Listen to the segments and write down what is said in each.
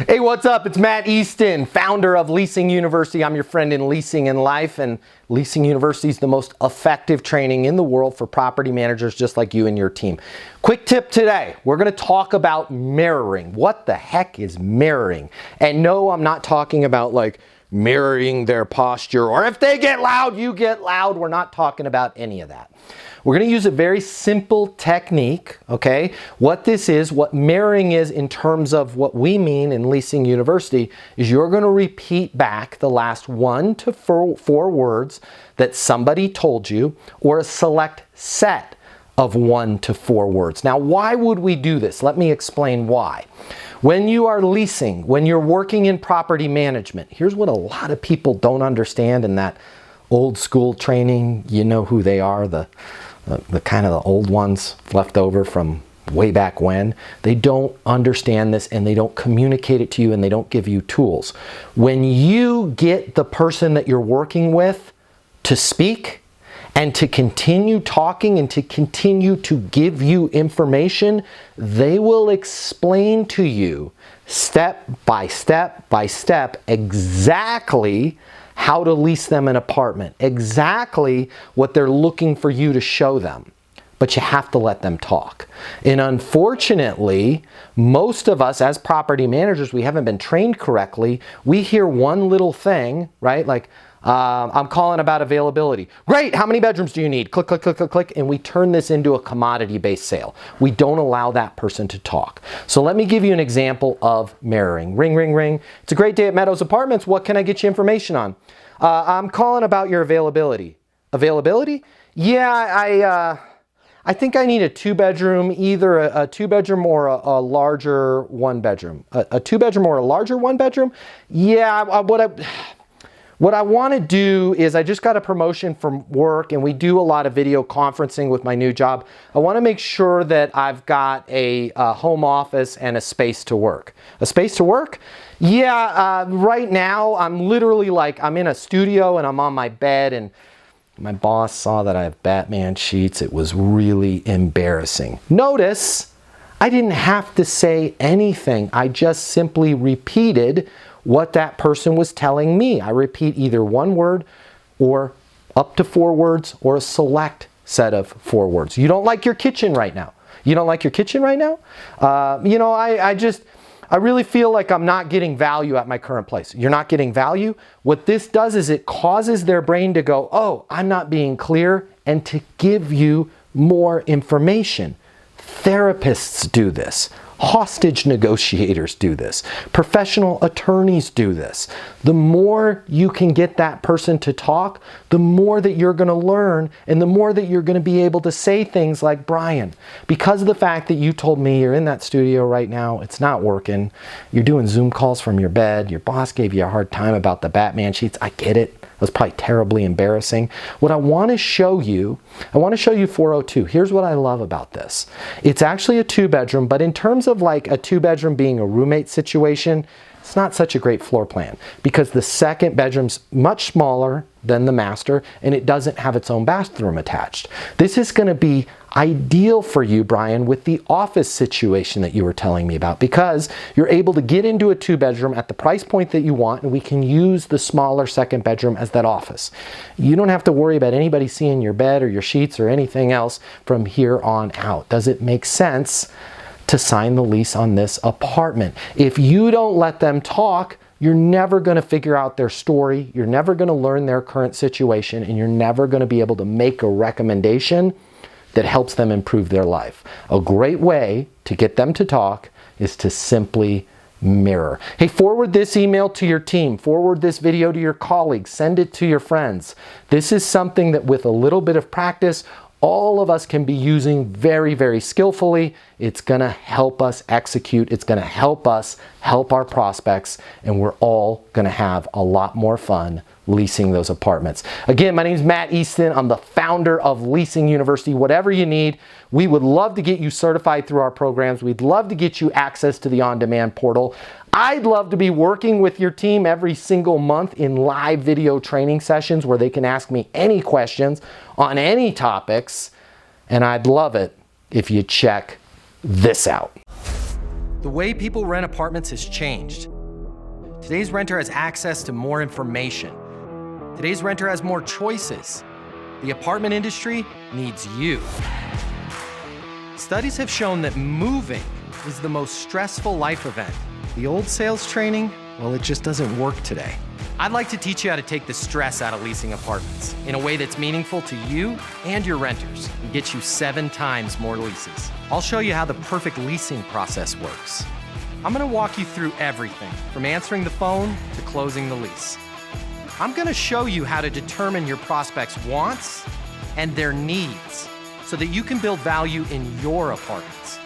Hey, what's up? It's Matt Easton, founder of Leasing University. I'm your friend in leasing and life, and Leasing University is the most effective training in the world for property managers just like you and your team. Quick tip today, we're going to talk about mirroring. What the heck is mirroring? And no, I'm not talking about like mirroring their posture, or if they get loud, you get loud. We're not talking about any of that. We're going to use a very simple technique, okay? What this is, what mirroring is in terms of what we mean in Leasing University, is you're going to repeat back the last 1 to 4 words that somebody told you, or a select set of 1 to 4 words. Now, why would we do this? Let me explain why. When you are leasing, when you're working in property management, here's what a lot of people don't understand in that old school training. You know who they are, the kind of the old ones left over from way back when. They don't understand this, and they don't communicate it to you, and they don't give you tools. When you get the person that you're working with to speak and to continue talking and to continue to give you information, they will explain to you step by step by step exactly how to lease them an apartment, exactly what they're looking for you to show them. But you have to let them talk. And unfortunately, most of us as property managers, we haven't been trained correctly. We hear one little thing, right? Like, I'm calling about availability. Great, how many bedrooms do you need? Click, click, click, click, click. And we turn this into a commodity-based sale. We don't allow that person to talk. So let me give you an example of mirroring. Ring, ring, ring. It's a great day at Meadows Apartments. What can I get you information on? I'm calling about your availability. Availability? Yeah, I think I need a 2-bedroom, either a 2-bedroom or a larger 1-bedroom. A 2-bedroom or a larger 1-bedroom? Yeah, what I want to do is, I just got a promotion from work, and we do a lot of video conferencing with my new job. I want to make sure that I've got a home office and a space to work. A space to work? Yeah, right now I'm literally like, I'm in a studio and I'm on my bed, and my boss saw that I have Batman sheets. It was really embarrassing. Notice, I didn't have to say anything. I just simply repeated what that person was telling me. I repeat either 1 word or up to 4 words, or a select set of 4 words. You don't like your kitchen right now. You don't like your kitchen right now? You know, I really feel like I'm not getting value at my current place. You're not getting value? What this does is it causes their brain to go, oh, I'm not being clear, and to give you more information. Therapists do this. Hostage negotiators do this. Professional attorneys do this. The more you can get that person to talk, the more that you're going to learn, and the more that you're going to be able to say things like, Brian, because of the fact that you told me you're in that studio right now, it's not working, you're doing Zoom calls from your bed, your boss gave you a hard time about the Batman sheets, I get it. It was probably terribly embarrassing. What I want to show you, 402. Here's what I love about this. It's actually a 2-bedroom, but in terms of like a 2-bedroom being a roommate situation, it's not such a great floor plan, because the 2nd bedroom's much smaller than the master, and it doesn't have its own bathroom attached. This is going to be ideal for you, Brian, with the office situation that you were telling me about, because you're able to get into a 2-bedroom at the price point that you want, and we can use the smaller 2nd bedroom as that office. You don't have to worry about anybody seeing your bed or your sheets or anything else from here on out. Does it make sense to sign the lease on this apartment? If you don't let them talk, you're never going to figure out their story, you're never going to learn their current situation, and you're never going to be able to make a recommendation that helps them improve their life. A great way to get them to talk is to simply mirror. Hey, forward this email to your team, forward this video to your colleagues, send it to your friends. This is something that with a little bit of practice, all of us can be using very, very skillfully. It's gonna help us execute. It's gonna help us help our prospects, and we're all gonna have a lot more fun leasing those apartments. Again, my name is Matt Easton. I'm the founder of Leasing University. Whatever you need, we would love to get you certified through our programs. We'd love to get you access to the on-demand portal. I'd love to be working with your team every single month in live video training sessions where they can ask me any questions on any topics. And I'd love it if you check this out. The way people rent apartments has changed. Today's renter has access to more information. Today's renter has more choices. The apartment industry needs you. Studies have shown that moving is the most stressful life event. The old sales training, well, it just doesn't work today. I'd like to teach you how to take the stress out of leasing apartments in a way that's meaningful to you and your renters and get you 7 times more leases. I'll show you how the perfect leasing process works. I'm gonna walk you through everything from answering the phone to closing the lease. I'm gonna show you how to determine your prospects' wants and their needs so that you can build value in your apartments.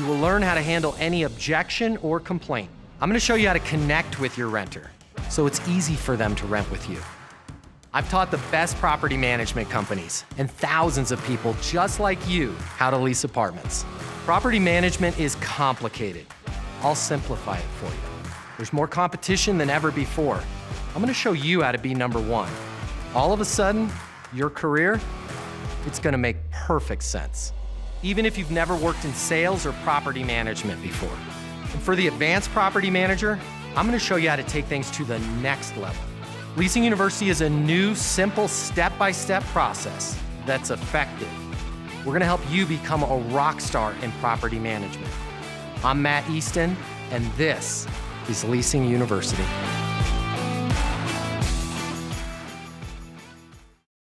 You will learn how to handle any objection or complaint. I'm gonna show you how to connect with your renter so it's easy for them to rent with you. I've taught the best property management companies and thousands of people just like you how to lease apartments. Property management is complicated. I'll simplify it for you. There's more competition than ever before. I'm gonna show you how to be number one. All of a sudden, your career, it's gonna make perfect sense. Even if you've never worked in sales or property management before. And for the advanced property manager, I'm gonna show you how to take things to the next level. Leasing University is a new, simple, step-by-step process that's effective. We're gonna help you become a rock star in property management. I'm Matt Easton, and this is Leasing University.